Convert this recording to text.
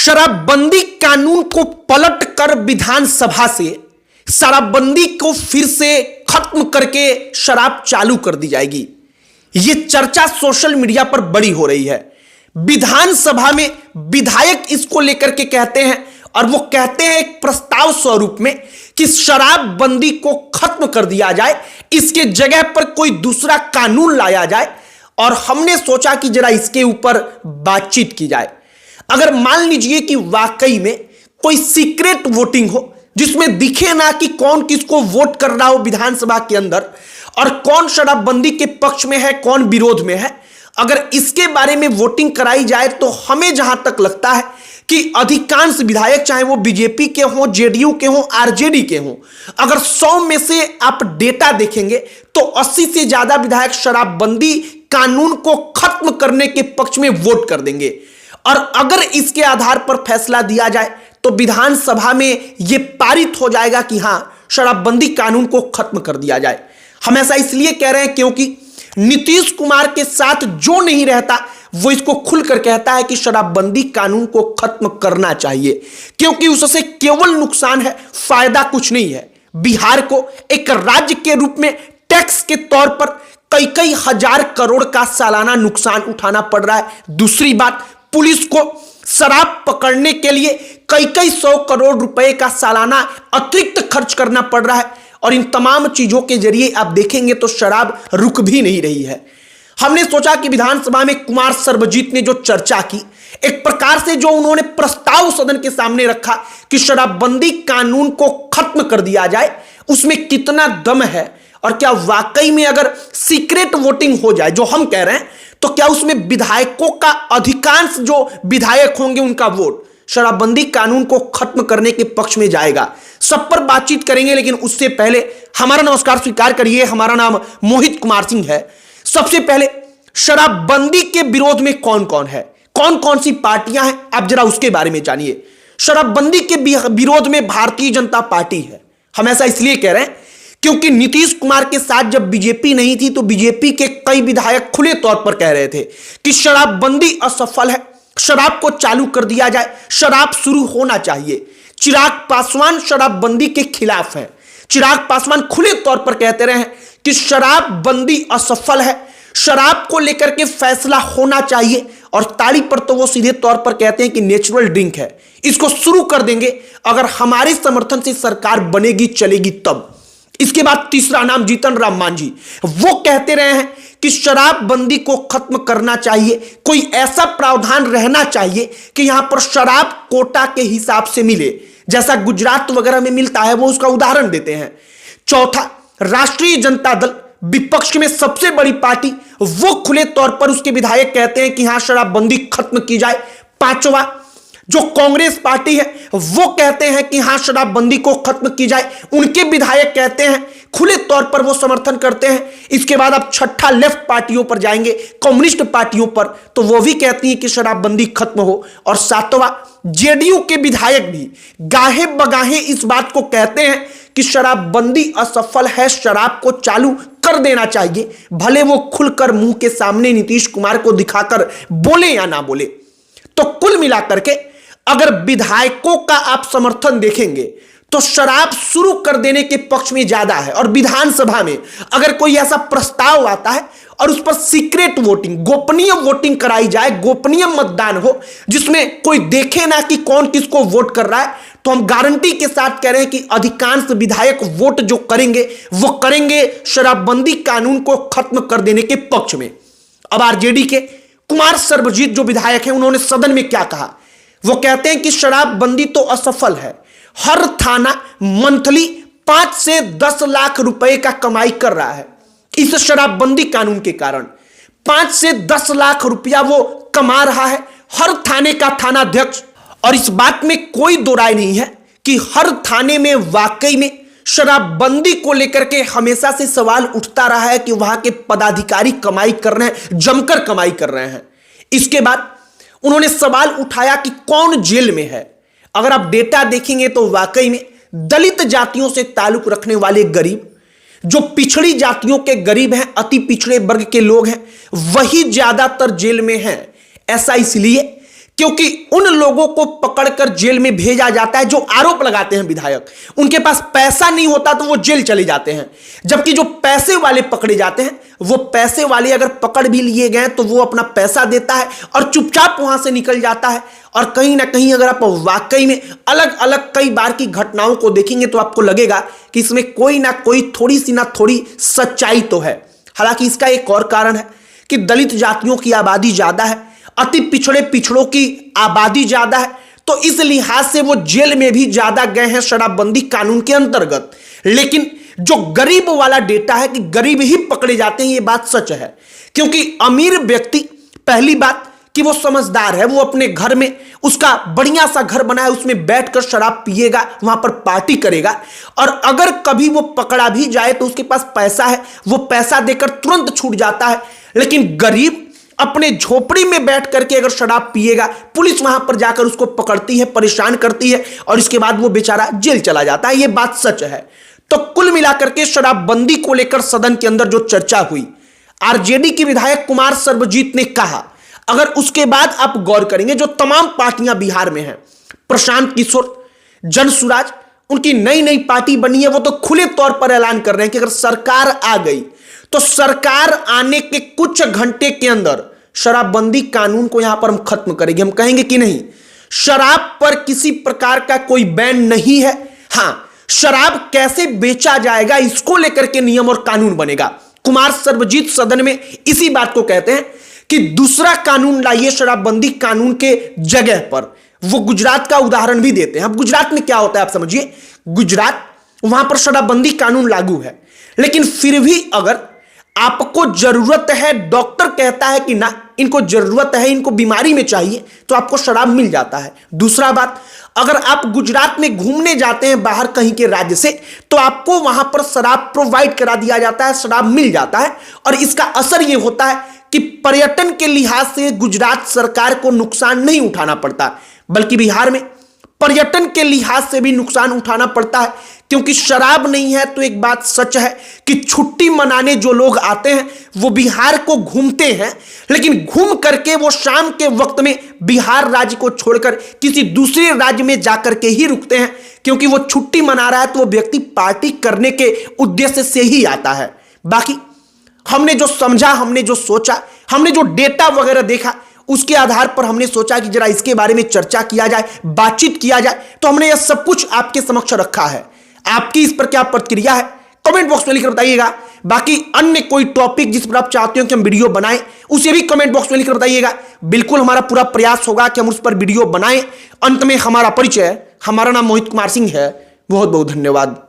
शराबबंदी कानून को पलट कर विधानसभा से शराबबंदी को फिर से खत्म करके शराब चालू कर दी जाएगी। यह चर्चा सोशल मीडिया पर बड़ी हो रही है। विधानसभा में विधायक इसको लेकर के कहते हैं और वो कहते हैं एक प्रस्ताव स्वरूप में कि शराबबंदी को खत्म कर दिया जाए, इसके जगह पर कोई दूसरा कानून लाया जाए। और हमने सोचा कि जरा इसके ऊपर बातचीत की जाए। अगर मान लीजिए कि वाकई में कोई सीक्रेट वोटिंग हो जिसमें दिखे ना कि कौन किसको वोट कर रहा हो विधानसभा के अंदर और कौन शराबबंदी के पक्ष में है कौन विरोध में है, अगर इसके बारे में वोटिंग कराई जाए तो हमें जहां तक लगता है कि अधिकांश विधायक चाहे वो बीजेपी के हों, जेडीयू के हों, आरजेडी के हों, अगर 100 में से आप डेटा देखेंगे तो 80 से ज्यादा विधायक शराबबंदी कानून को खत्म करने के पक्ष में वोट कर देंगे। और अगर इसके आधार पर फैसला दिया जाए तो विधानसभा में यह पारित हो जाएगा कि हां शराबबंदी कानून को खत्म कर दिया जाए। हम ऐसा इसलिए कह रहे हैं क्योंकि नीतीश कुमार के साथ जो नहीं रहता वो इसको खुलकर कहता है कि शराबबंदी कानून को खत्म करना चाहिए, क्योंकि उससे केवल नुकसान है, फायदा कुछ नहीं है। बिहार को एक राज्य के रूप में टैक्स के तौर पर कई कई हजार करोड़ का सालाना नुकसान उठाना पड़ रहा है। दूसरी बात, पुलिस को शराब पकड़ने के लिए कई कई 100 करोड़ रुपए का सालाना अतिरिक्त खर्च करना पड़ रहा है। और इन तमाम चीजों के जरिए आप देखेंगे तो शराब रुक भी नहीं रही है। हमने सोचा कि विधानसभा में कुमार सर्वजीत ने जो चर्चा की, एक प्रकार से जो उन्होंने प्रस्ताव सदन के सामने रखा कि शराबबंदी कानून को खत्म कर दिया जाए, उसमें कितना दम है और क्या वाकई में अगर सीक्रेट वोटिंग हो जाए जो हम कह रहे हैं तो क्या उसमें विधायकों का अधिकांश जो विधायक होंगे उनका वोट शराबबंदी कानून को खत्म करने के पक्ष में जाएगा। सब पर बातचीत करेंगे, लेकिन उससे पहले हमारा नमस्कार स्वीकार करिए। हमारा नाम मोहित कुमार सिंह है। सबसे पहले शराबबंदी के विरोध में कौन कौन है, कौन कौन सी पार्टियां हैं, आप जरा उसके बारे में जानिए। शराबबंदी के विरोध में भारतीय जनता पार्टी है। हम ऐसा इसलिए कह रहे हैं क्योंकि नीतीश कुमार के साथ जब बीजेपी नहीं थी तो बीजेपी के कई विधायक खुले तौर पर कह रहे थे कि शराबबंदी असफल है, शराब को चालू कर दिया जाए, शराब शुरू होना चाहिए। चिराग पासवान शराबबंदी के खिलाफ है। चिराग पासवान खुले तौर पर कहते रहे हैं कि शराबबंदी असफल है, शराब को लेकर के फैसला होना चाहिए। और ताड़ी पर तो वो सीधे तौर पर कहते हैं कि नेचुरल ड्रिंक है, इसको शुरू कर देंगे अगर हमारे समर्थन से सरकार बनेगी चलेगी तब। इसके बाद तीसरा नाम जीतन राम मांझी, वो कहते रहे हैं कि शराबबंदी को खत्म करना चाहिए, कोई ऐसा प्रावधान रहना चाहिए कि यहां पर शराब कोटा के हिसाब से मिले, जैसा गुजरात वगैरह में मिलता है, वो उसका उदाहरण देते हैं। चौथा, राष्ट्रीय जनता दल विपक्ष में सबसे बड़ी पार्टी, वो खुले तौर पर उसके विधायक कहते हैं कि यहां शराबबंदी खत्म की जाए। पांचवा, जो कांग्रेस पार्टी है वो कहते हैं कि हां शराबबंदी को खत्म की जाए, उनके विधायक कहते हैं, खुले तौर पर वो समर्थन करते हैं। इसके बाद आप छठा लेफ्ट पार्टियों पर जाएंगे, कम्युनिस्ट पार्टियों पर, तो वो भी कहती हैं कि शराबबंदी खत्म हो। और सातवां, जेडीयू के विधायक भी गाहे बगाहे इस बात को कहते हैं कि शराबबंदी असफल है, शराब को चालू कर देना चाहिए, भले वो खुलकर मुंह के सामने नीतीश कुमार को दिखाकर बोले या ना बोले। तो कुल मिलाकर के अगर विधायकों का आप समर्थन देखेंगे तो शराब शुरू कर देने के पक्ष में ज्यादा है। और विधानसभा में अगर कोई ऐसा प्रस्ताव आता है और उस पर सीक्रेट वोटिंग, गोपनीय वोटिंग कराई जाए, गोपनीय मतदान हो जिसमें कोई देखे ना कि कौन किसको वोट कर रहा है, तो हम गारंटी के साथ कह रहे हैं कि अधिकांश विधायक वोट जो करेंगे वो करेंगे शराबबंदी कानून को खत्म कर देने के पक्ष में। अब आरजेडी के कुमार सर्वजीत जो विधायक हैं, उन्होंने सदन में क्या कहा, वो कहते हैं कि शराबबंदी तो असफल है, हर थाना मंथली 5 से 10 लाख रुपए का कमाई कर रहा है इस शराबबंदी कानून के कारण। 5 से 10 लाख रुपया वो कमा रहा है, हर थाने का थानाध्यक्ष। और इस बात में कोई दो राय नहीं है कि हर थाने में वाकई में शराबबंदी को लेकर के हमेशा से सवाल उठता रहा है कि वहां के पदाधिकारी कमाई कर रहे हैं, जमकर कमाई कर रहे हैं। इसके बाद उन्होंने सवाल उठाया कि कौन जेल में है। अगर आप डेटा देखेंगे तो वाकई में दलित जातियों से ताल्लुक रखने वाले गरीब, जो पिछड़ी जातियों के गरीब हैं, अति पिछड़े वर्ग के लोग हैं, वही ज्यादातर जेल में हैं। ऐसा इसलिए क्योंकि उन लोगों को पकड़कर जेल में भेजा जाता है जो आरोप लगाते हैं विधायक। उनके पास पैसा नहीं होता तो वो जेल चले जाते हैं, जबकि जो पैसे वाले पकड़े जाते हैं, वो पैसे वाले अगर पकड़ भी लिए गए तो वो अपना पैसा देता है और चुपचाप वहां से निकल जाता है। और कहीं ना कहीं अगर आप वाकई में अलग अलग कई बार की घटनाओं को देखेंगे तो आपको लगेगा कि इसमें कोई ना कोई थोड़ी सी ना थोड़ी सच्चाई तो है। हालांकि इसका एक और कारण है कि दलित जातियों की आबादी ज्यादा है, अति पिछड़ों की आबादी ज्यादा है, तो इस लिहाज से वो जेल में भी ज्यादा गए हैं शराबबंदी कानून के अंतर्गत। लेकिन जो गरीब वाला डेटा है कि गरीब ही पकड़े जाते हैं, ये बात सच है। क्योंकि अमीर व्यक्ति, पहली बात कि वो समझदार है, वो अपने घर में उसका बढ़िया सा घर बना है, उसमें बैठकर शराब पिएगा, वहां पर पार्टी करेगा। और अगर कभी वो पकड़ा भी जाए तो उसके पास पैसा है, वो पैसा देकर तुरंत छूट जाता है। लेकिन गरीब अपने झोपड़ी में बैठ करके अगर शराब पिएगा, पुलिस वहां पर जाकर उसको पकड़ती है, परेशान करती है और इसके बाद वो बेचारा जेल चला जाता है। ये बात सच है। तो कुल मिलाकर के शराबबंदी को लेकर सदन के अंदर जो चर्चा हुई, आरजेडी के विधायक कुमार सर्वजीत ने कहा, अगर उसके बाद आप गौर करेंगे जो तमाम पार्टियां बिहार में हैं, प्रशांत किशोर, जनसुराज, उनकी नई नई पार्टी बनी है, वो तो खुले तौर पर ऐलान कर रहे हैं कि अगर सरकार आ गई तो सरकार आने के कुछ घंटे के अंदर शराबबंदी कानून को यहां पर हम खत्म करेंगे। हम कहेंगे कि नहीं, शराब पर किसी प्रकार का कोई बैन नहीं है। हां, शराब कैसे बेचा जाएगा इसको लेकर के नियम और कानून बनेगा। कुमार सर्वजीत सदन में इसी बात को कहते हैं कि दूसरा कानून लाइए शराबबंदी कानून के जगह पर। वो गुजरात का उदाहरण भी देते हैं। अब गुजरात में क्या होता है आप समझिए, गुजरात वहां पर शराबबंदी कानून लागू है, लेकिन फिर भी अगर आपको जरूरत है, डॉक्टर कहता है कि ना इनको जरूरत है, इनको बीमारी में चाहिए, तो आपको शराब मिल जाता है। दूसरा बात, अगर आप गुजरात में घूमने जाते हैं बाहर कहीं के राज्य से, तो आपको वहां पर शराब प्रोवाइड करा दिया जाता है, शराब मिल जाता है। और इसका असर यह होता है कि पर्यटन के लिहाज से गुजरात सरकार को नुकसान नहीं उठाना पड़ता, बल्कि बिहार में पर्यटन के लिहाज से भी नुकसान उठाना पड़ता है। क्योंकि शराब नहीं है तो एक बात सच है कि छुट्टी मनाने जो लोग आते हैं वो बिहार को घूमते हैं, लेकिन घूम करके वो शाम के वक्त में बिहार राज्य को छोड़कर किसी दूसरे राज्य में जाकर के ही रुकते हैं। क्योंकि वो छुट्टी मना रहा है तो वो व्यक्ति पार्टी करने के उद्देश्य से ही आता है। बाकी हमने जो समझा, हमने जो सोचा, हमने जो डेटा वगैरह देखा, उसके आधार पर हमने सोचा कि जरा इसके बारे में चर्चा किया जाए, बातचीत किया जाए। तो हमने यह सब कुछ आपके समक्ष रखा है। आपकी इस पर क्या प्रतिक्रिया है कमेंट बॉक्स में लिखकर बताइएगा। बाकी अन्य कोई टॉपिक जिस पर आप चाहते हो कि हम वीडियो बनाएं, उसे भी कमेंट बॉक्स में लिखकर बताइएगा। बिल्कुल हमारा पूरा प्रयास होगा कि हम उस पर वीडियो बनाएं। अंत में हमारा परिचय, हमारा नाम मोहित कुमार सिंह है। बहुत बहुत धन्यवाद।